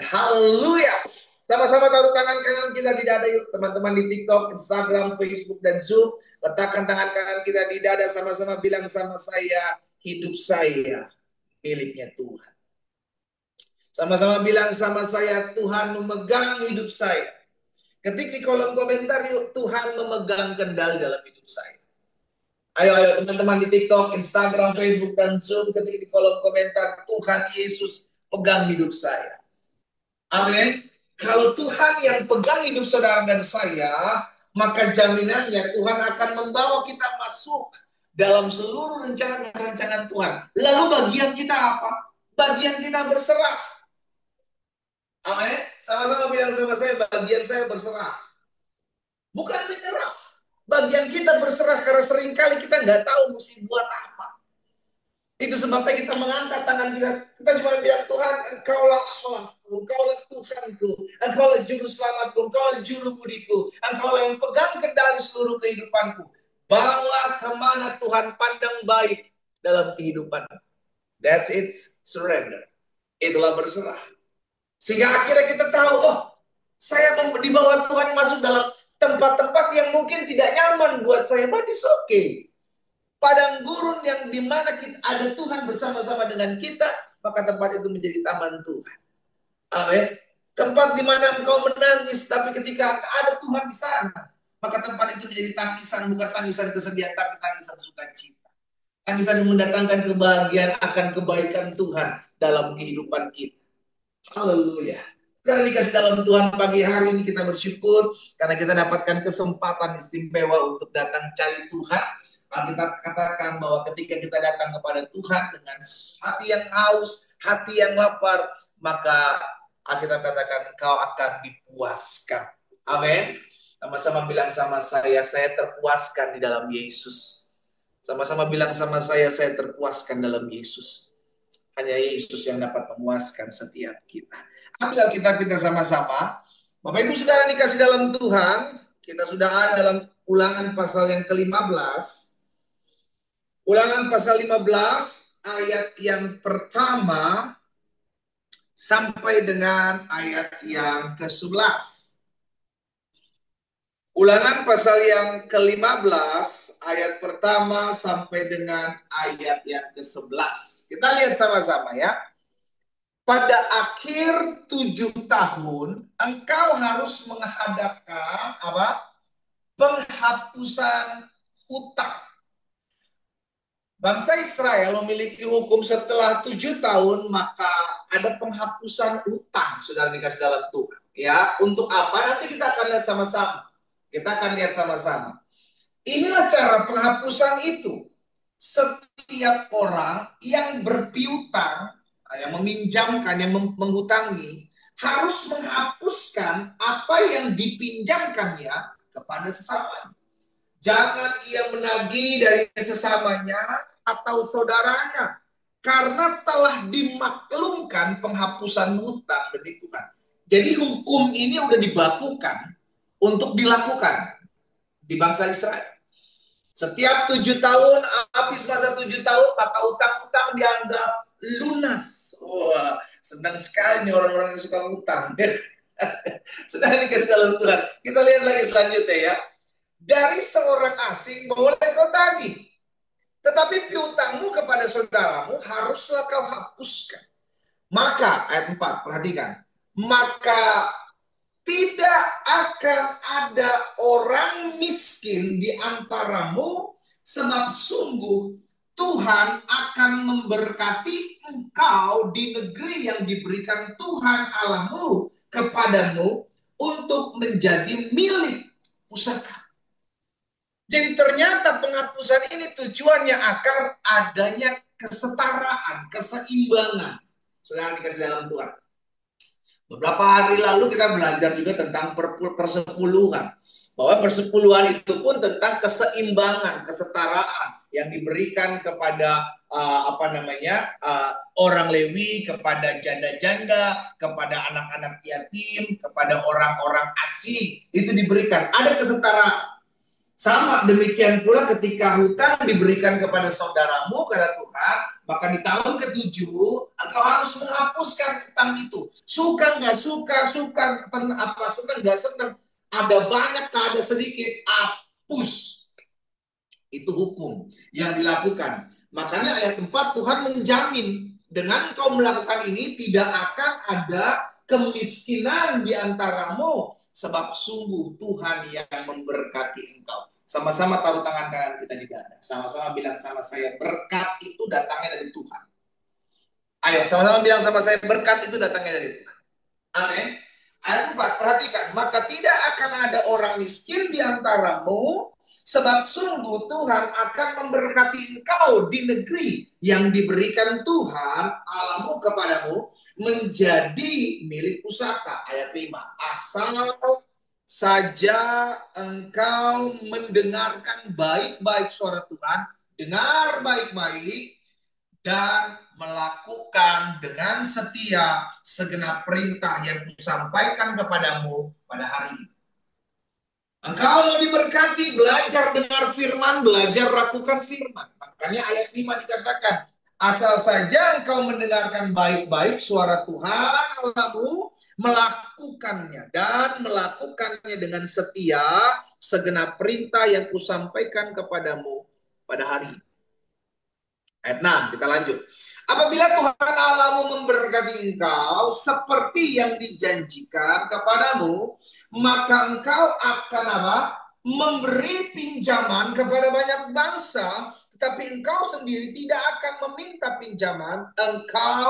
Haleluya. Sama-sama taruh tangan kanan kita di dada yuk. Teman-teman di TikTok, Instagram, Facebook, dan Zoom. Letakkan tangan kanan kita di dada. Sama-sama bilang sama saya, hidup saya miliknya Tuhan. Sama-sama bilang sama saya, Tuhan memegang hidup saya. Ketik di kolom komentar yuk, Tuhan memegang kendali dalam hidup saya. Ayo teman-teman di TikTok, Instagram, Facebook, dan Zoom. Ketik di kolom komentar, Tuhan Yesus pegang hidup saya. Amin. Kalau Tuhan yang pegang hidup saudara dan saya, maka jaminannya Tuhan akan membawa kita masuk dalam seluruh rencana dan rancangan Tuhan. Lalu bagian kita apa? Bagian kita berserah. Amin. Sama-sama bilang sama saya, bagian saya berserah. Bukan menyerah. Bagian kita berserah karena seringkali kita nggak tahu mesti buat apa. Itu sebabnya kita mengangkat tangan kita. Kita cuma bilang, Tuhan, Engkaulah Allah, Engkaulah Tuhanku, Engkaulah Juru Selamatku, Engkaulah Juru Budiku, Engkaulah yang pegang kendali seluruh kehidupanku. Bawa kemana Tuhan pandang baik dalam kehidupan. That's it, surrender. Itulah berserah. Sehingga akhirnya kita tahu, oh, saya dibawa Tuhan masuk dalam tempat-tempat yang mungkin tidak nyaman buat saya, but it's okay. Padang gurun yang dimana ada Tuhan bersama-sama dengan kita, maka tempat itu menjadi taman Tuhan. Amin. Tempat dimana engkau menangis, tapi ketika ada Tuhan di sana, maka tempat itu menjadi tangisan, bukan tangisan kesedihan, tapi tangisan sukacita. Tangisan yang mendatangkan kebahagiaan akan kebaikan Tuhan dalam kehidupan kita. Haleluya. Dan dikasih dalam Tuhan pagi hari ini kita bersyukur karena kita dapatkan kesempatan istimewa untuk datang cari Tuhan. Alkitab katakan bahwa ketika kita datang kepada Tuhan dengan hati yang haus, hati yang lapar, maka Alkitab katakan engkau akan dipuaskan. Amin. Sama-sama bilang sama saya terpuaskan di dalam Yesus. Sama-sama bilang sama saya terpuaskan dalam Yesus. Hanya Yesus yang dapat memuaskan setiap kita. Ambil Alkitab kita sama-sama. Bapak Ibu Saudara dikasih dalam Tuhan, kita sudah ada dalam Ulangan pasal yang ke-15. Ulangan pasal 15 ayat yang pertama sampai dengan ayat yang ke-11. Ulangan pasal yang ke-15 ayat pertama sampai dengan ayat yang ke-11. Kita lihat sama-sama ya. Pada akhir 7 tahun engkau harus menghadapkan apa? Penghapusan hutang. Bangsa Israel memiliki hukum setelah 7 tahun maka ada penghapusan hutang, saudara dikasih dalam Tuhan. Ya, untuk apa? Nanti kita akan lihat sama-sama. Kita akan lihat sama-sama. Inilah cara penghapusan itu. Setiap orang yang berpiutang, yang meminjamkan, yang menghutangi, harus menghapuskan apa yang dipinjamkannya kepada sesamanya. Jangan ia menagih dari sesamanya atau saudaranya, karena telah dimaklumkan penghapusan hutang demi Tuhan. Jadi hukum ini udah dibakukan untuk dilakukan di bangsa Israel. Setiap 7 tahun, habis masa 7 tahun, maka hutang-hutang dianggap lunas. Wah, senang sekali nih orang-orang yang suka hutang. Sudah dikasih dalam Tuhan. Kita lihat lagi selanjutnya ya. Dari seorang asing boleh kau tagih, tetapi piutangmu kepada saudaramu haruslah kau hapuskan. Maka, ayat 4, perhatikan. Maka tidak akan ada orang miskin di antaramu, sebab sungguh Tuhan akan memberkati engkau di negeri yang diberikan Tuhan Allahmu kepadamu untuk menjadi milik pusaka. Jadi ternyata penghapusan ini tujuannya agar adanya kesetaraan, keseimbangan. Saudara dikasih dalam Tuhan. Beberapa hari lalu kita belajar juga tentang persepuluhan. Bahwa persepuluhan itu pun tentang keseimbangan, kesetaraan yang diberikan kepada orang Lewi, kepada janda-janda, kepada anak-anak yatim, kepada orang-orang asing. Itu diberikan. Ada kesetaraan. Sama demikian pula ketika hutang diberikan kepada saudaramu, kata Tuhan, Maka di tahun ke-7 engkau harus menghapuskan hutang itu. Suka nggak suka, senang nggak senang, ada banyak ada sedikit, hapus. Itu hukum yang dilakukan. Makanya ayat 4 Tuhan menjamin dengan kau melakukan ini tidak akan ada kemiskinan di antaramu, sebab sungguh Tuhan yang memberkati engkau. Sama-sama taruh tangan kanan kita di dada. Sama-sama bilang sama saya, berkat itu datangnya dari Tuhan. Ayo, sama-sama bilang sama saya, berkat itu datangnya dari Tuhan. Amin. Ayat 4, perhatikan. Maka tidak akan ada orang miskin di antaramu, sebab sungguh Tuhan akan memberkati engkau di negeri yang diberikan Tuhan Allahmu kepadamu menjadi milik pusaka. Ayat 5. Asal saja engkau mendengarkan baik-baik suara Tuhan, dengar baik-baik, dan melakukan dengan setia segenap perintah yang kusampaikan kepadamu pada hari ini. Engkau mau diberkati, belajar dengar firman, belajar lakukan firman. Makanya ayat 5 dikatakan, asal saja engkau mendengarkan baik-baik suara Tuhan Allahmu, melakukannya dan melakukannya dengan setia segenap perintah yang kusampaikan kepadamu pada hari ini. Ayat 6, kita lanjut. Apabila Tuhan Allahmu memberkati engkau seperti yang dijanjikan kepadamu, maka engkau akan apa? Memberi pinjaman kepada banyak bangsa, tetapi engkau sendiri tidak akan meminta pinjaman. Engkau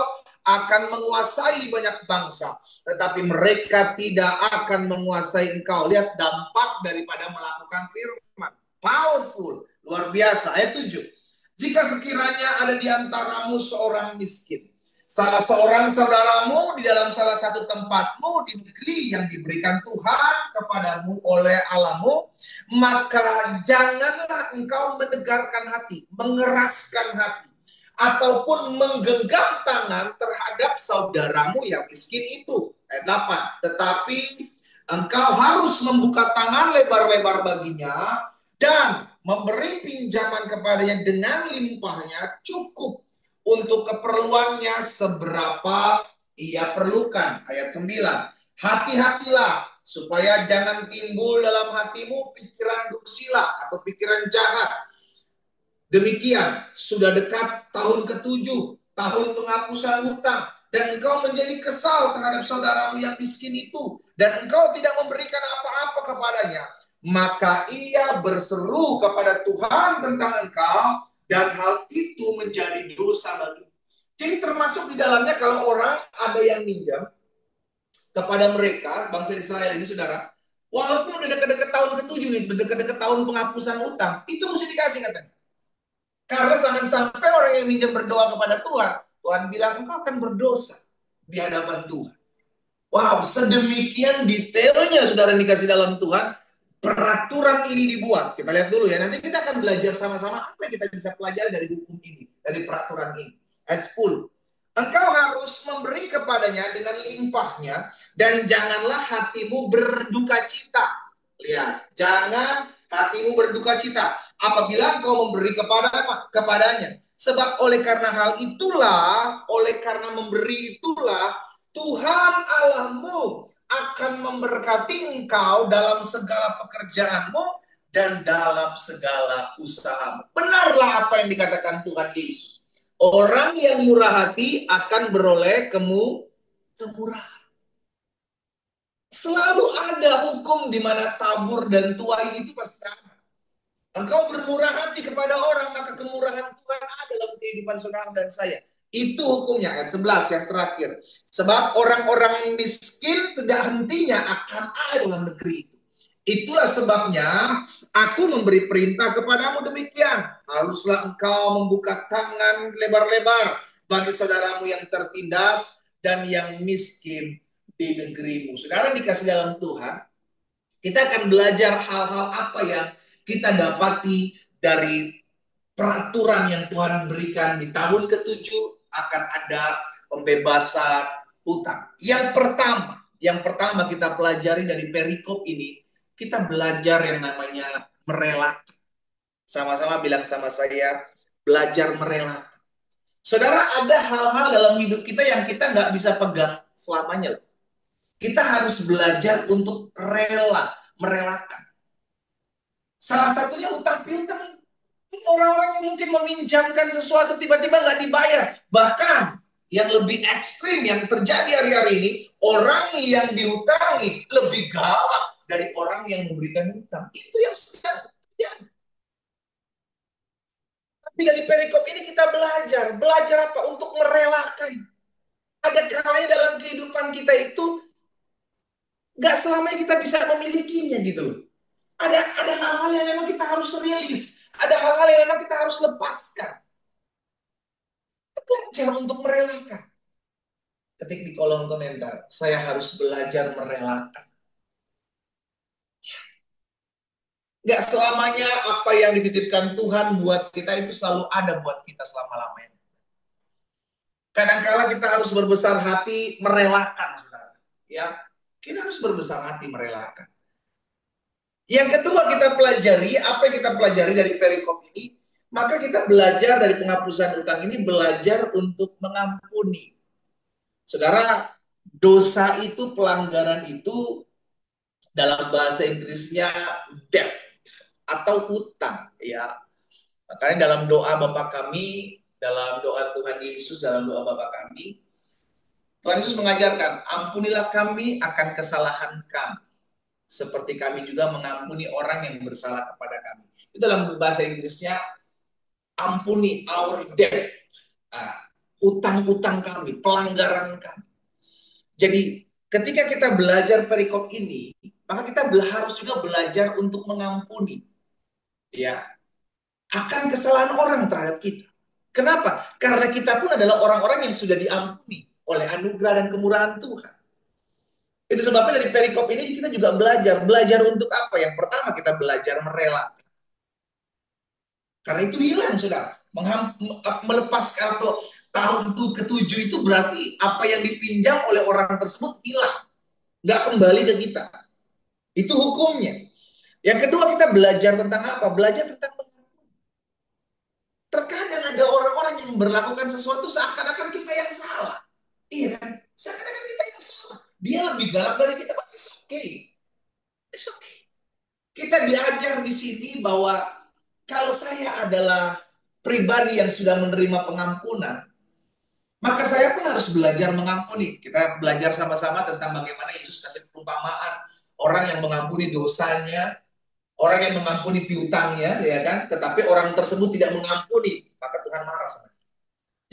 akan menguasai banyak bangsa, tetapi mereka tidak akan menguasai engkau. Lihat dampak daripada melakukan firman. Powerful, luar biasa. Ayat 7. Jika sekiranya ada di antaramu seorang miskin, salah seorang saudaramu di dalam salah satu tempatmu di negeri yang diberikan Tuhan kepadamu oleh Allahmu, maka janganlah engkau menegarkan hati, mengeraskan hati, ataupun menggenggam tangan terhadap saudaramu yang miskin itu. Ayat 8. Tetapi engkau harus membuka tangan lebar-lebar baginya dan memberi pinjaman kepadanya dengan limpahnya, cukup untuk keperluannya seberapa ia perlukan. Ayat 9. Hati-hatilah supaya jangan timbul dalam hatimu pikiran dursila atau pikiran jahat. Demikian, sudah dekat tahun ke-7, tahun penghapusan hutang, dan engkau menjadi kesal terhadap saudaramu yang miskin itu, dan engkau tidak memberikan apa-apa kepadanya, maka ia berseru kepada Tuhan tentang engkau, dan hal itu menjadi dosa bagi. Jadi termasuk di dalamnya kalau orang ada yang minjam kepada mereka, bangsa Israel ini saudara, walaupun udah dekat-dekat tahun ke-7 nih, udah dekat-dekat tahun penghapusan utang, itu mesti dikasih katanya. Karena jangan sampai orang yang minjam berdoa kepada Tuhan, Tuhan bilang engkau akan berdosa di hadapan Tuhan. Wow, sedemikian detailnya saudara dikasih dalam Tuhan, peraturan ini dibuat. Kita lihat dulu ya, nanti kita akan belajar sama-sama apa yang kita bisa pelajari dari hukum ini, dari peraturan ini. Ayat 10. Engkau harus memberi kepadanya dengan limpahnya, dan janganlah hatimu berduka cita. Lihat, jangan hatimu berduka cita apabila engkau memberi kepadanya. Sebab oleh karena hal itulah, oleh karena memberi itulah, Tuhan Allahmu akan memberkati engkau dalam segala pekerjaanmu dan dalam segala usahamu. Benarlah apa yang dikatakan Tuhan Yesus. Orang yang murah hati akan beroleh kemurahan. Selalu ada hukum di mana tabur dan tuai itu pasti ada. Engkau bermurah hati kepada orang, maka kemurahan Tuhan ada dalam kehidupan saudara dan saya. Itu hukumnya, ayat 11 yang terakhir. Sebab orang-orang miskin tidak hentinya akan ada dalam negeri itu. Itulah sebabnya aku memberi perintah kepadamu demikian. Haruslah engkau membuka tangan lebar-lebar bagi saudaramu yang tertindas dan yang miskin di negerimu. Saudara dikasih dalam Tuhan, kita akan belajar hal-hal apa yang kita dapati dari peraturan yang Tuhan berikan di tahun ke-7 akan ada pembebasan hutang. Yang pertama kita pelajari dari perikop ini, kita belajar yang namanya merelakan. Sama-sama bilang sama saya, belajar merelakan. Saudara, ada hal-hal dalam hidup kita yang kita nggak bisa pegang selamanya. Kita harus belajar untuk rela, merelakan. Salah satunya utang piutang. Orang-orang yang mungkin meminjamkan sesuatu tiba-tiba nggak dibayar. Bahkan yang lebih ekstrim yang terjadi hari-hari ini, orang yang diutangi lebih galak dari orang yang memberikan utang. Itu yang sedang terjadi. Tapi dari perikop ini kita belajar. Belajar apa? Untuk merelakan. Ada kalanya dalam kehidupan kita itu nggak selamanya kita bisa memilikinya gitu loh. Ada hal-hal yang memang kita harus rilis. Ada hal-hal yang memang kita harus lepaskan. Belajar untuk merelakan. Ketik di kolom komentar, saya harus belajar merelakan. Nggak selamanya apa yang dititipkan Tuhan buat kita itu selalu ada buat kita selama-lamanya. Kadang-kala kita harus berbesar hati merelakan, saudara. Ya, kita harus berbesar hati merelakan. Yang kedua kita pelajari, apa yang kita pelajari dari perikop ini, maka kita belajar dari penghapusan utang ini, belajar untuk mengampuni. Saudara, dosa itu, pelanggaran itu, dalam bahasa Inggrisnya debt atau utang, ya. Makanya dalam doa Bapa kami, dalam doa Tuhan Yesus, dalam doa Bapa kami, Tuhan Yesus mengajarkan, ampunilah kami akan kesalahan kami, seperti kami juga mengampuni orang yang bersalah kepada kami. Itu dalam bahasa Inggrisnya, ampuni our debt, utang-utang kami, pelanggaran kami. Jadi ketika kita belajar perikop ini, maka kita harus juga belajar untuk mengampuni, ya, akan kesalahan orang terhadap kita. Kenapa? Karena kita pun adalah orang-orang yang sudah diampuni oleh anugerah dan kemurahan Tuhan. Itu sebabnya dari perikop ini kita juga belajar. Belajar untuk apa? Yang pertama kita belajar merelakan. Karena itu hilang, saudara. Melepaskan atau tahun ke-7 itu berarti apa yang dipinjam oleh orang tersebut hilang. Nggak kembali ke kita. Itu hukumnya. Yang kedua kita belajar tentang apa? Belajar tentang terkadang ada orang-orang yang berlakukan sesuatu seakan-akan kita yang salah. Iya kan? Seakan-akan kita yang salah. Dia lebih galak dari kita, but it's okay. It's okay. Kita diajar di sini bahwa kalau saya adalah pribadi yang sudah menerima pengampunan, maka saya pun harus belajar mengampuni. Kita belajar sama-sama tentang bagaimana Yesus kasih perumpamaan orang yang mengampuni dosanya, orang yang mengampuni piutangnya, ya kan? Tetapi orang tersebut tidak mengampuni, maka Tuhan marah sama dia.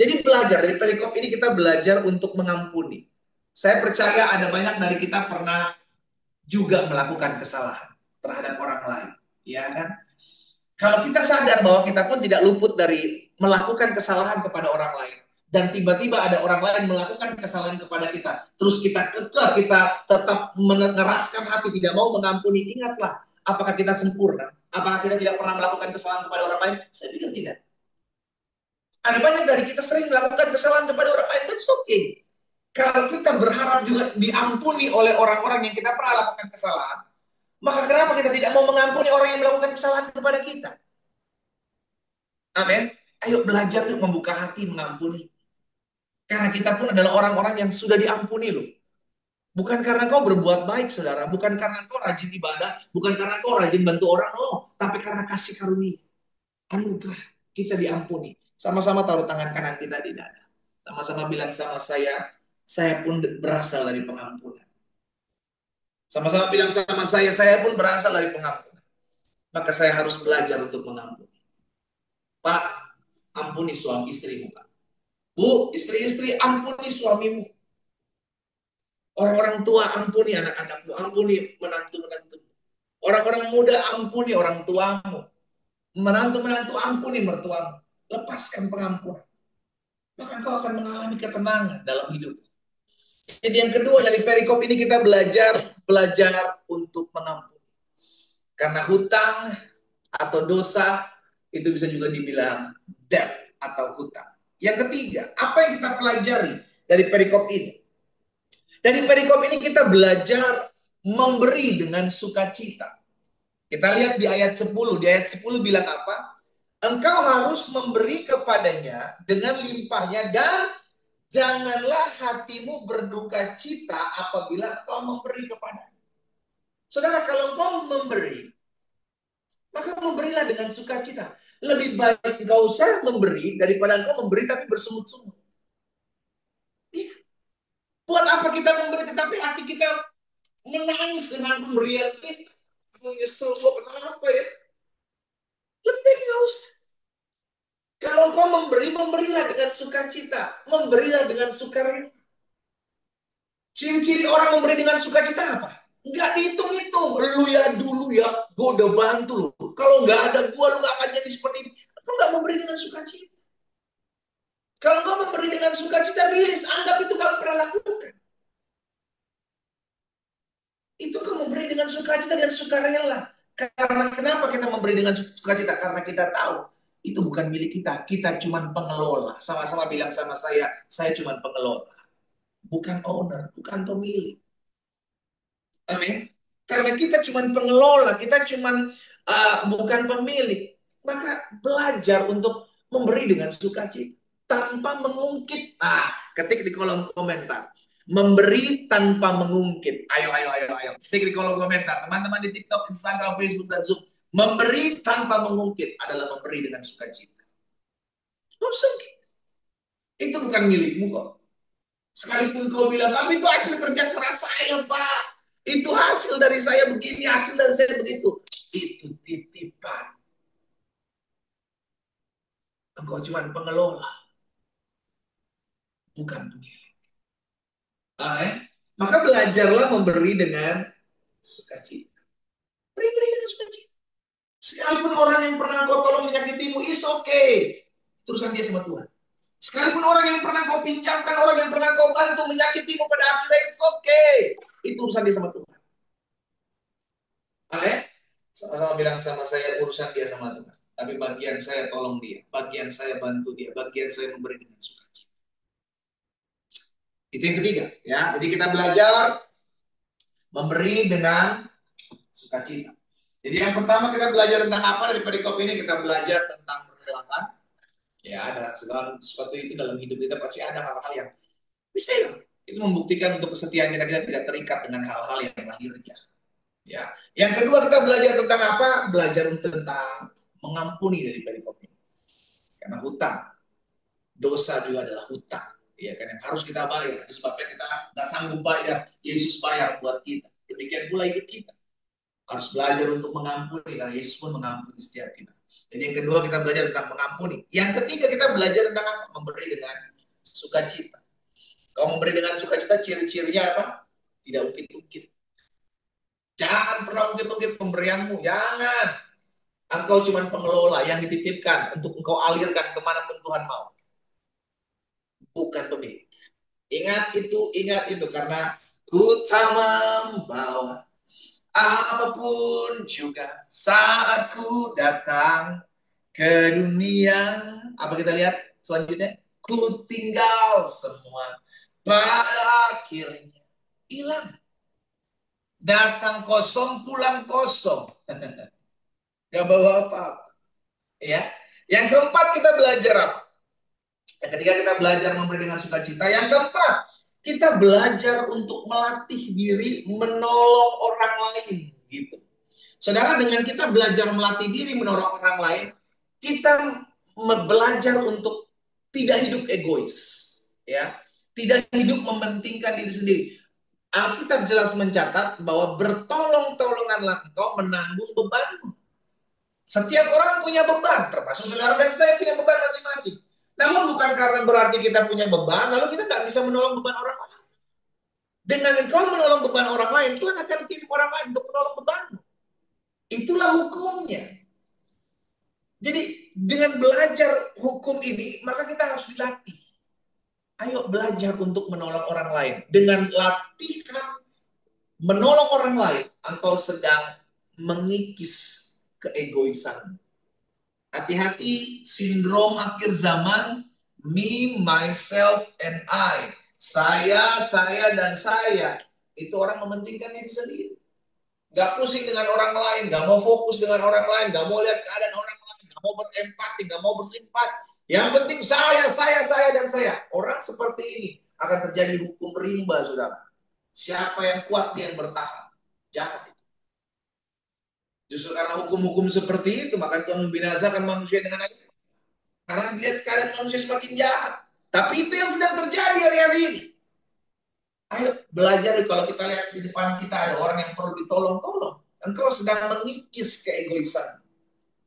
Jadi belajar dari perikop ini kita belajar untuk mengampuni. Saya percaya ada banyak dari kita pernah juga melakukan kesalahan terhadap orang lain, ya kan? Kalau kita sadar bahwa kita pun tidak luput dari melakukan kesalahan kepada orang lain, dan tiba-tiba ada orang lain melakukan kesalahan kepada kita, terus kita kekeh, kita tetap mengeraskan hati, tidak mau mengampuni, ingatlah, apakah kita sempurna? Apakah kita tidak pernah melakukan kesalahan kepada orang lain? Saya pikir tidak. Ada banyak dari kita sering melakukan kesalahan kepada orang lain, but it's okay. Kalau kita berharap juga diampuni oleh orang-orang yang kita pernah lakukan kesalahan, maka kenapa kita tidak mau mengampuni orang yang melakukan kesalahan kepada kita? Amin. Ayo belajar yuk membuka hati mengampuni. Karena kita pun adalah orang-orang yang sudah diampuni loh. Bukan karena kau berbuat baik, saudara. Bukan karena kau rajin ibadah. Bukan karena kau rajin bantu orang. Oh, tapi karena kasih karunia. Anugerah. Kita diampuni. Sama-sama taruh tangan kanan kita di dada. Sama-sama bilang sama saya pun berasal dari pengampunan. Sama-sama bilang sama saya pun berasal dari pengampunan. Maka saya harus belajar untuk mengampuni. Pak, ampuni suami istrimu, Pak. Bu, istri-istri, ampuni suamimu. Orang-orang tua, ampuni anak-anakmu. Ampuni menantu-menantu. Orang-orang muda, ampuni orang tuamu. Menantu-menantu, ampuni mertuamu. Lepaskan pengampunan. Maka kau akan mengalami ketenangan dalam hidup. Jadi yang kedua dari perikop ini kita belajar untuk mengampuni. Karena hutang atau dosa itu bisa juga dibilang debt atau hutang. Yang ketiga, apa yang kita pelajari dari perikop ini? Dari perikop ini kita belajar memberi dengan sukacita. Kita lihat di ayat 10. Di ayat 10 bilang apa? Engkau harus memberi kepadanya dengan limpahnya dan janganlah hatimu berduka cita apabila engkau memberi kepadanya. Saudara, kalau engkau memberi, maka memberilah dengan sukacita. Lebih baik engkau usah memberi daripada engkau memberi tapi bersungut-sungut. Buat apa kita memberi tetapi hati kita menangis dengan pemberian kita? Nyesel gue kenapa ya? Lebih baik enggak usah. Kalau engkau memberi, memberilah dengan sukacita. Memberilah dengan sukarela. Ciri-ciri orang memberi dengan sukacita apa? Nggak dihitung-hitung. Lu ya dulu ya, gue udah bantu lu. Kalau nggak ada gue, lu nggak akan jadi seperti ini. Engkau nggak memberi dengan sukacita. Kalau engkau memberi dengan sukacita, rilis. Anggap itu kamu pernah lakukan. Itu kamu memberi dengan sukacita dan sukarela. Karena kenapa kita memberi dengan sukacita? Karena kita tahu itu bukan milik kita. Kita cuma pengelola. Sama-sama bilang sama saya cuma pengelola. Bukan owner, bukan pemilik. Amin. Karena kita cuma pengelola, kita cuma bukan pemilik. Maka belajar untuk memberi dengan sukacita tanpa mengungkit. Nah, ketik di kolom komentar. Memberi tanpa mengungkit. Ayo, ayo, ayo, ayo. Ketik di kolom komentar. Teman-teman di TikTok, Instagram, Facebook, dan Zoom. Memberi tanpa mengungkit adalah memberi dengan sukacita. Itu bukan milikmu kok. Sekalipun kau bilang, tapi itu hasil kerja keras saya, Pak. Itu hasil dari saya begini, hasil dari saya begitu. Itu titipan. Engkau cuma pengelola, bukan pemilik. Maka belajarlah memberi dengan sukacita. Beri dengan sukacita. Sekalipun orang yang pernah kau tolong menyakitimu, is okay. Terusan dia sama Tuhan. Sekalipun orang yang pernah kau pinjamkan, orang yang pernah kau bantu menyakitimu pada akhirnya, it's okay. Itu urusan dia sama Tuhan. Oke? Sama-sama bilang sama saya, urusan dia sama Tuhan. Tapi bagian saya tolong dia, bagian saya bantu dia, bagian saya memberi dengan sukacita. Itu yang ketiga, ya. Jadi kita belajar memberi dengan sukacita. Jadi yang pertama kita belajar tentang apa dari perikop ini? Kita belajar tentang merelakan. Ya, ada segala sesuatu itu dalam hidup kita pasti ada hal-hal yang bisa hilang. Itu membuktikan untuk kesetiaan kita tidak terikat dengan hal-hal yang lahirnya. Ya. Yang kedua kita belajar tentang apa? Belajar tentang mengampuni dari perikop ini. Karena hutang, dosa juga adalah hutang. Ya kan, yang harus kita bayar. Sebabnya kita nggak sanggup bayar, Yesus bayar buat kita. Demikian pula hidup kita. Harus belajar untuk mengampuni, karena Yesus pun mengampuni setiap kita. Jadi yang kedua kita belajar tentang mengampuni. Yang ketiga kita belajar tentang apa? Memberi dengan sukacita. Kalau memberi dengan sukacita, ciri-cirinya apa? Tidak ungkit-ungkit. Jangan pernah ungkit-ungkit pemberianmu. Jangan. Engkau cuma pengelola yang dititipkan untuk engkau alirkan kemana pun Tuhan mau. Bukan pemilik. Ingat itu. Karena ku tak membawa apapun juga saat ku datang ke dunia. Apa kita lihat selanjutnya? Ku tinggal semua pada akhirnya hilang. Datang kosong, pulang kosong. Gak bawa apa-apa. Ya. Yang keempat kita belajar apa? Yang ketiga kita belajar memberi dengan sukacita. Yang keempat kita belajar untuk melatih diri menolong orang lain. Gitu. Saudara, dengan kita belajar melatih diri menolong orang lain, kita belajar untuk tidak hidup egois, ya, tidak hidup mementingkan diri sendiri. Alkitab jelas mencatat bahwa bertolong-tolonganlah engkau menanggung bebanmu. Setiap orang punya beban, termasuk saudara dan saya punya beban masing-masing. Namun bukan karena berarti kita punya beban, lalu kita nggak bisa menolong beban orang lain. Dengan engkau menolong beban orang lain, Tuhan akan kirim orang lain untuk menolong bebanmu. Itulah hukumnya. Jadi dengan belajar hukum ini, maka kita harus dilatih. Ayo belajar untuk menolong orang lain. Dengan latihan menolong orang lain, engkau sedang mengikis keegoisan. Hati-hati sindrom akhir zaman, me, myself, and I. Saya, dan saya. Itu orang mementingkan diri sendiri. Gak pusing dengan orang lain, gak mau fokus dengan orang lain, gak mau lihat keadaan orang lain, gak mau berempati, nggak mau bersimpati. Yang penting saya, dan saya. Orang seperti ini akan terjadi hukum rimba, saudara. Siapa yang kuat, dia yang bertahan. Jahat itu. Justru karena hukum-hukum seperti itu, maka Tuhan membinasakan manusia dengan ayat. Karena dilihat keadaan manusia semakin jahat. Tapi itu yang sedang terjadi hari-hari ini. Ayo belajar, kalau kita lihat di depan kita ada orang yang perlu ditolong-tolong. Engkau sedang mengikis keegoisan.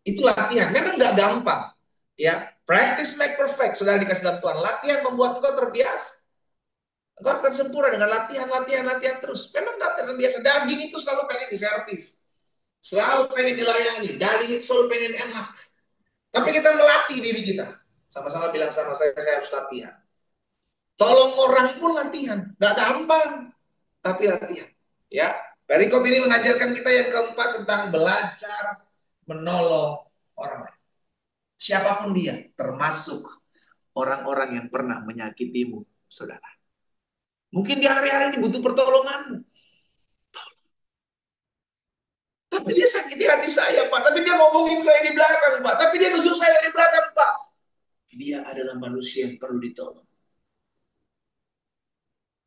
Itu latihan. Memang nggak gampang. Ya, practice make perfect. Sudah dikasih dalam Tuhan. Latihan membuat engkau terbiasa. Engkau akan sempurna dengan latihan terus. Memang nggak terbiasa. Daging itu selalu pengen diservis. Selalu pengen dilayani. Daging itu selalu pengen enak. Tapi kita melatih diri kita. Sama-sama bilang sama saya harus latihan. Tolong orang pun latihan. Nggak gampang. Tapi latihan. Ya, perikop ini mengajarkan kita yang keempat tentang belajar menolong orang lain. Siapapun dia, termasuk orang-orang yang pernah menyakitimu, saudara. Mungkin di hari-hari ini butuh pertolongan. Tapi dia sakiti hati saya, Pak. Tapi dia ngomongin saya di belakang, Pak. Tapi dia nusuk saya dari belakang, Pak. Dia adalah manusia yang perlu ditolong.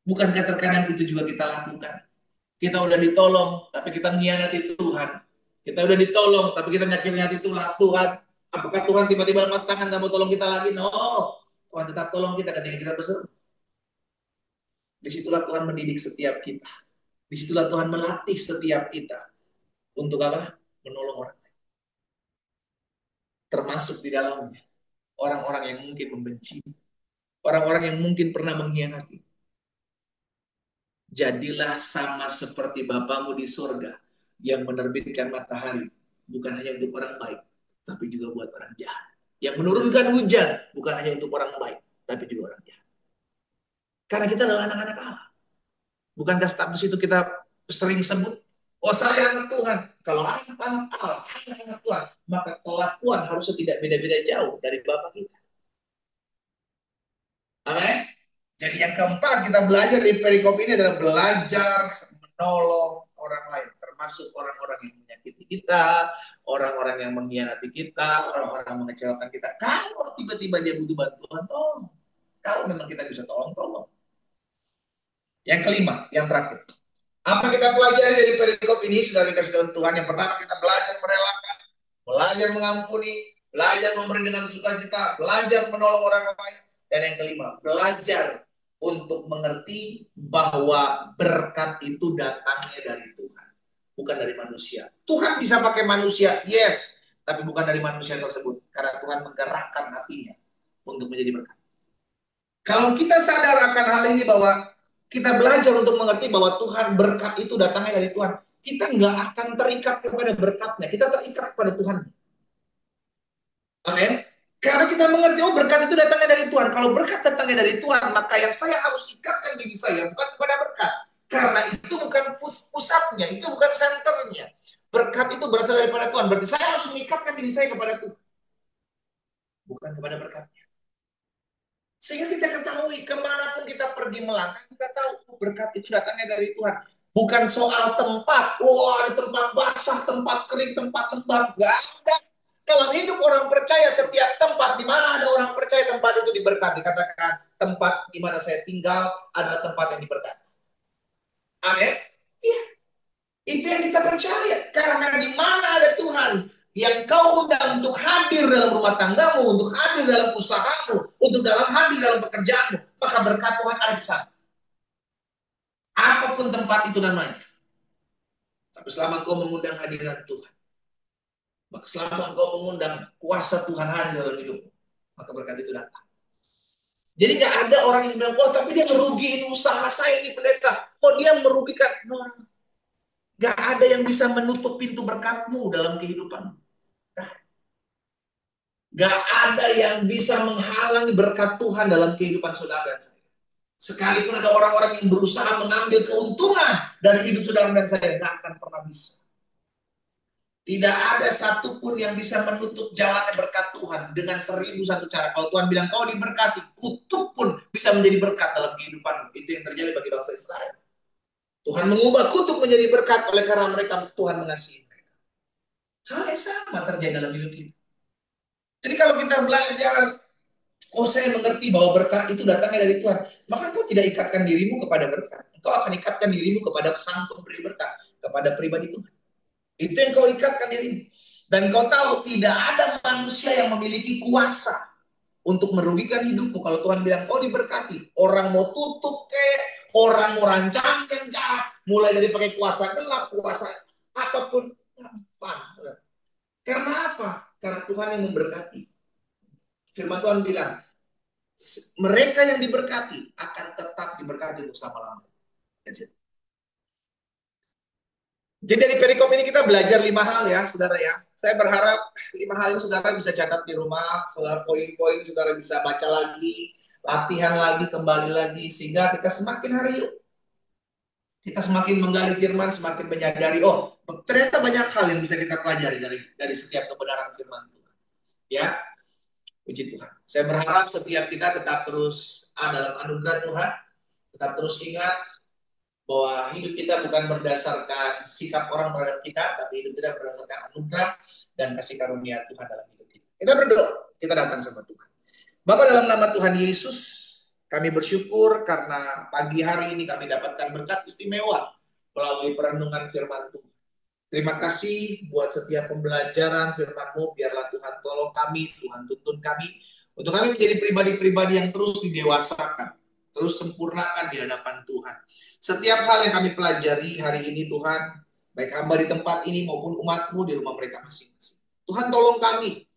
Bukankah terkadang itu juga kita lakukan? Kita udah ditolong, tapi kita mengkhianati Tuhan. Kita udah ditolong, tapi kita nyakitin hati Tuhan. Apakah Tuhan tiba-tiba lepas tangan gak mau tolong kita lagi? No. Tuhan tetap tolong kita ketika kita berseru. Disitulah Tuhan mendidik setiap kita. Disitulah Tuhan melatih setiap kita. Untuk apa? Menolong orang lain. Termasuk di dalamnya orang-orang yang mungkin membenci. Orang-orang yang mungkin pernah mengkhianati. Jadilah sama seperti Bapamu di surga yang menerbitkan matahari. Bukan hanya untuk orang baik, tapi juga buat orang jahat. Yang menurunkan hujan bukan hanya untuk orang baik, tapi juga orang jahat. Karena kita adalah anak-anak Allah. Bukankah status itu kita sering sebut? Oh, saya anak Tuhan. Kalau anak-anak Allah, anak-anak Tuhan, maka kelakuan harusnya tidak beda-beda jauh dari Bapa kita. Amin. Jadi yang keempat kita belajar di perikop ini adalah belajar menolong orang lain. Termasuk orang-orang yang menyakiti kita, orang-orang yang mengkhianati kita, orang-orang yang mengecewakan kita. Kalau tiba-tiba dia butuh bantuan, tolong. Kalau memang kita bisa tolong. Yang kelima, yang terakhir. Apa kita pelajari dari perikop ini? Sudah dikasih dalam Tuhan. Yang pertama kita belajar merelakan, belajar mengampuni, belajar memberi dengan sukacita, belajar menolong orang lain. Dan yang kelima, belajar untuk mengerti bahwa berkat itu datangnya dari Tuhan, bukan dari manusia. Tuhan bisa pakai manusia, yes, tapi bukan dari manusia tersebut. Karena Tuhan menggerakkan hatinya untuk menjadi berkat. Kalau kita sadar akan hal ini, bahwa kita belajar untuk mengerti bahwa Tuhan, berkat itu datangnya dari Tuhan, kita nggak akan terikat kepada berkatnya, kita terikat kepada Tuhan. Amin. Karena kita mengerti, oh berkat itu datangnya dari Tuhan. Kalau berkat datangnya dari Tuhan, maka yang saya harus ikatkan diri saya bukan kepada berkat. Karena itu bukan pusatnya, itu bukan senternya. Berkat itu berasal daripada Tuhan. Berarti saya harus mengikatkan diri saya kepada Tuhan, bukan kepada berkatnya. Sehingga kita ketahui, kemanapun kita pergi melangkah, kita tahu berkat itu datangnya dari Tuhan. Bukan soal tempat. Wah, di tempat basah, tempat kering, tempat lembab. Gak ada. Dalam hidup orang percaya, setiap tempat di mana ada orang percaya, tempat itu diberkati. Katakan, tempat di mana saya tinggal adalah tempat yang diberkati. Amin. Iya. Itu yang kita percaya. Karena di mana ada Tuhan yang kau undang untuk hadir dalam rumah tanggamu, untuk hadir dalam usahamu, untuk hadir dalam pekerjaanmu, maka berkat Tuhan ada di sana. Apapun tempat itu namanya. Tapi selama kau mengundang hadirat Tuhan, maka selama kau mengundang kuasa Tuhan hadir dalam hidupmu, maka berkat itu datang. Jadi gak ada orang yang bilang, oh tapi dia merugiin usaha saya ini pendeta. Oh dia merugikan. No. Gak ada yang bisa menutup pintu berkatmu dalam kehidupanmu. Gak ada yang bisa menghalangi berkat Tuhan dalam kehidupan saudara dan saya. Sekalipun ada orang-orang yang berusaha mengambil keuntungan dari hidup saudara dan saya, gak akan pernah bisa. Tidak ada satupun yang bisa menutup jalannya berkat Tuhan dengan 1001 cara. Kalau Tuhan bilang kau diberkati, kutuk pun bisa menjadi berkat dalam kehidupanmu. Itu yang terjadi bagi bangsa Israel. Tuhan mengubah kutuk menjadi berkat oleh karena mereka Tuhan mengasihi mereka. Hal yang sama terjadi dalam hidup kita. Jadi kalau kita belajar, oh saya mengerti bahwa berkat itu datangnya dari Tuhan, maka engkau tidak ikatkan dirimu kepada berkat. Engkau akan ikatkan dirimu kepada sang pemberi berkat, kepada pribadi Tuhan. Itu yang kau ikatkan dirimu. Dan kau tahu tidak ada manusia yang memiliki kuasa untuk merugikan hidupmu. Kalau Tuhan bilang kau diberkati, orang mau tutup orang mau rancang yang jahat, mulai dari pakai kuasa gelap, kuasa apapun, gampang. Karena apa? Karena Tuhan yang memberkati. Firman Tuhan bilang, mereka yang diberkati akan tetap diberkati untuk selama-lamanya. Jadi dari perikop ini kita belajar 5 hal ya, saudara ya. Saya berharap 5 hal ini saudara bisa catat di rumah, saudara poin-poin saudara bisa baca lagi, latihan lagi, kembali lagi, sehingga kita semakin hari yuk. Kita semakin menggali firman, semakin menyadari, oh ternyata banyak hal yang bisa kita pelajari dari setiap kebenaran firman Tuhan. Ya, puji Tuhan. Saya berharap setiap kita tetap terus dalam anugerah Tuhan, tetap terus ingat bahwa hidup kita bukan berdasarkan sikap orang terhadap kita, tapi hidup kita berdasarkan anugerah dan kasih karunia Tuhan dalam hidup kita. Kita berdoa, kita datang sama Tuhan. Bapa, dalam nama Tuhan Yesus, kami bersyukur karena pagi hari ini kami dapatkan berkat istimewa melalui perenungan firman Tuhan. Terima kasih buat setiap pembelajaran firman-Mu, biarlah Tuhan tolong kami, Tuhan tuntun kami, untuk kami menjadi pribadi-pribadi yang terus didewasakan, terus sempurnakan di hadapan Tuhan. Setiap hal yang kami pelajari hari ini Tuhan, baik hamba di tempat ini maupun umat-Mu di rumah mereka masing-masing. Tuhan tolong kami,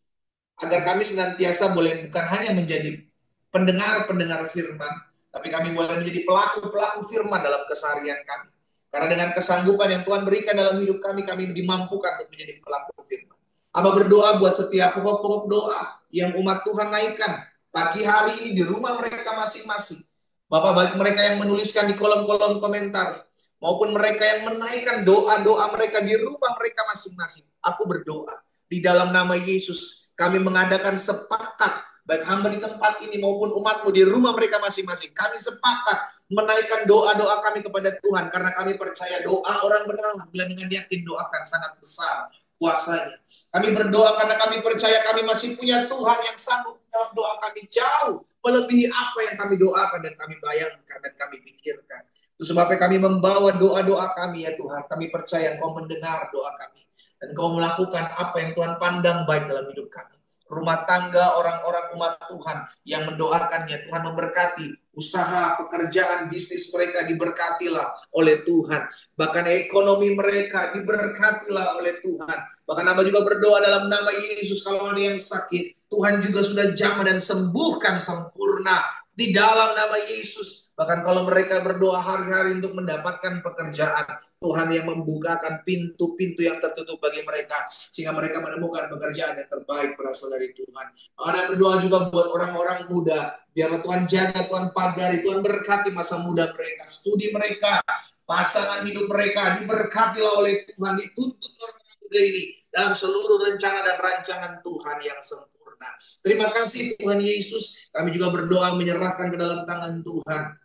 agar kami senantiasa boleh bukan hanya menjadi pendengar-pendengar firman, tapi kami boleh menjadi pelaku-pelaku firman dalam keseharian kami. Karena dengan kesanggupan yang Tuhan berikan dalam hidup kami, kami dimampukan untuk menjadi pelaku firman. Amba berdoa buat setiap pokok-pokok doa yang umat Tuhan naikkan pagi hari ini di rumah mereka masing-masing. Bapak, baik mereka yang menuliskan di kolom-kolom komentar, maupun mereka yang menaikkan doa-doa mereka di rumah mereka masing-masing. Aku berdoa, di dalam nama Yesus, kami mengadakan sepakat, baik hamba di tempat ini maupun umatmu di rumah mereka masing-masing. Kami sepakat menaikkan doa-doa kami kepada Tuhan, karena kami percaya doa orang benar bila dengan yakin doakan sangat besar kuasanya. Kami berdoa karena kami percaya kami masih punya Tuhan yang sanggup menjawab doa kami jauh melebihi apa yang kami doakan dan kami bayangkan dan kami pikirkan. Itu sebabnya kami membawa doa-doa kami ya Tuhan. Kami percaya Engkau mendengar doa kami dan Engkau melakukan apa yang Tuhan pandang baik dalam hidup kami. Rumah tangga orang-orang umat Tuhan yang mendoakannya, Tuhan memberkati. Usaha, pekerjaan, bisnis mereka diberkatilah oleh Tuhan. Bahkan ekonomi mereka diberkatilah oleh Tuhan. Bahkan hamba juga berdoa dalam nama Yesus, kalau ada yang sakit, Tuhan juga sudah jamah dan sembuhkan sempurna di dalam nama Yesus. Bahkan kalau mereka berdoa hari-hari untuk mendapatkan pekerjaan, Tuhan yang membukakan pintu-pintu yang tertutup bagi mereka, sehingga mereka menemukan pekerjaan yang terbaik berasal dari Tuhan. Ada berdoa juga buat orang-orang muda, biarlah Tuhan jaga, Tuhan pagari, Tuhan berkati masa muda mereka, studi mereka, pasangan hidup mereka, diberkatilah oleh Tuhan, dituntut orang muda ini dalam seluruh rencana dan rancangan Tuhan yang sempurna. Terima kasih Tuhan Yesus, kami juga berdoa menyerahkan ke dalam tangan Tuhan.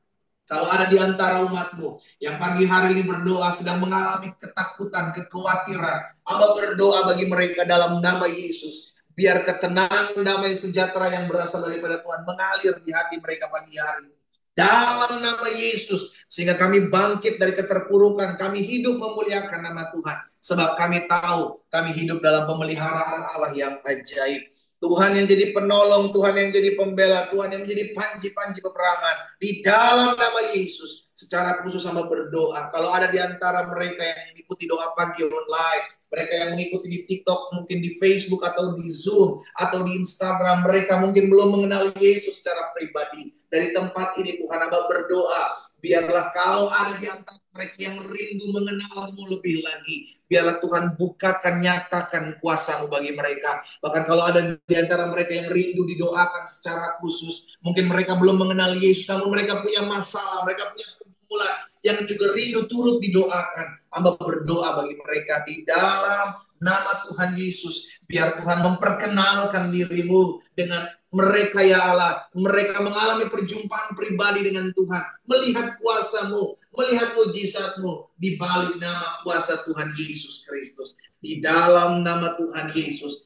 Kalau ada di antara umatmu yang pagi hari ini berdoa sedang mengalami ketakutan, kekhawatiran, Amba berdoa bagi mereka dalam nama Yesus. Biar ketenangan, damai sejahtera yang berasal daripada Tuhan mengalir di hati mereka pagi hari ini. Dalam nama Yesus. Sehingga kami bangkit dari keterpurukan. Kami hidup memuliakan nama Tuhan. Sebab kami tahu kami hidup dalam pemeliharaan Allah yang ajaib. Tuhan yang jadi penolong, Tuhan yang jadi pembela, Tuhan yang menjadi panji-panji peperangan. Di dalam nama Yesus, secara khusus hamba berdoa. Kalau ada di antara mereka yang mengikuti doa pagi online, mereka yang mengikuti di TikTok, mungkin di Facebook atau di Zoom, atau di Instagram, mereka mungkin belum mengenal Yesus secara pribadi. Dari tempat ini Tuhan hamba berdoa, biarlah kalau ada di antara mereka yang rindu mengenalmu lebih lagi, biarlah Tuhan bukakan, nyatakan kuasa-Mu bagi mereka. Bahkan kalau ada di antara mereka yang rindu didoakan secara khusus, mungkin mereka belum mengenal Yesus, namun mereka punya masalah, mereka punya pergumulan yang juga rindu turut didoakan. Hamba berdoa bagi mereka di dalam nama Tuhan Yesus. Biar Tuhan memperkenalkan diri-Mu dengan mereka ya Allah. Mereka mengalami perjumpaan pribadi dengan Tuhan. Melihat kuasa-Mu, melihat mujizat-Mu di balik nama kuasa Tuhan Yesus Kristus. Di dalam nama Tuhan Yesus,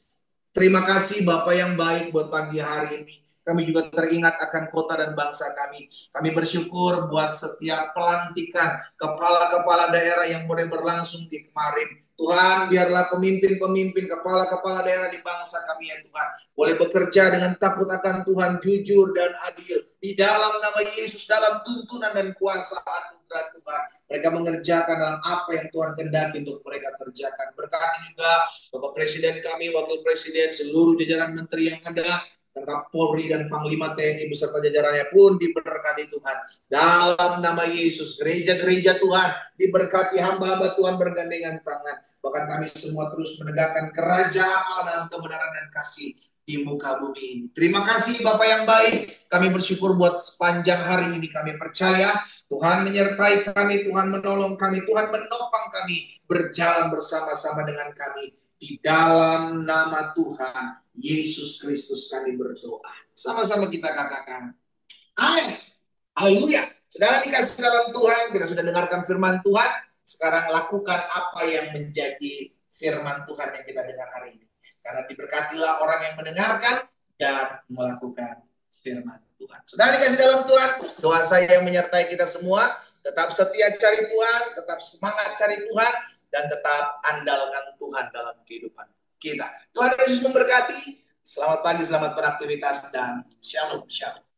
Terima kasih Bapak yang baik buat pagi hari ini. Kami juga teringat akan kota dan bangsa kami. Kami bersyukur buat setiap pelantikan kepala-kepala daerah yang boleh berlangsung di kemarin. Tuhan, biarlah pemimpin-pemimpin, kepala-kepala daerah di bangsa kami ya Tuhan, boleh bekerja dengan takut akan Tuhan, jujur dan adil. Di dalam nama Yesus, dalam tuntunan dan kuasa anugerah Tuhan. Mereka mengerjakan dalam apa yang Tuhan kehendaki untuk mereka kerjakan. Berkati juga Bapak Presiden kami, Wakil Presiden, seluruh jajaran menteri yang ada, dan Kapolri dan Panglima TNI beserta jajarannya pun diberkati Tuhan. Dalam nama Yesus, gereja-gereja Tuhan diberkati, hamba-hamba Tuhan bergandengan tangan. Bahkan kami semua terus menegakkan kerajaan Allah dalam kebenaran dan kasih di muka bumi ini. Terima kasih Bapak yang baik. Kami bersyukur buat sepanjang hari ini. Kami percaya Tuhan menyertai kami, Tuhan menolong kami, Tuhan menopang kami berjalan bersama-sama dengan kami. Di dalam nama Tuhan Yesus Kristus kami berdoa. Sama-sama kita katakan amin. Haleluya. Saudara dikasih dalam Tuhan, kita sudah dengarkan firman Tuhan. Sekarang lakukan apa yang menjadi firman Tuhan yang kita dengar hari ini. Karena diberkatilah orang yang mendengarkan dan melakukan firman Tuhan. Saudara dikasih dalam Tuhan, doa saya yang menyertai kita semua. Tetap setia cari Tuhan, tetap semangat cari Tuhan, dan tetap andalkan Tuhan dalam kehidupan kita. Tuhan Yesus memberkati. Selamat pagi, selamat beraktivitas, dan shalom, shalom.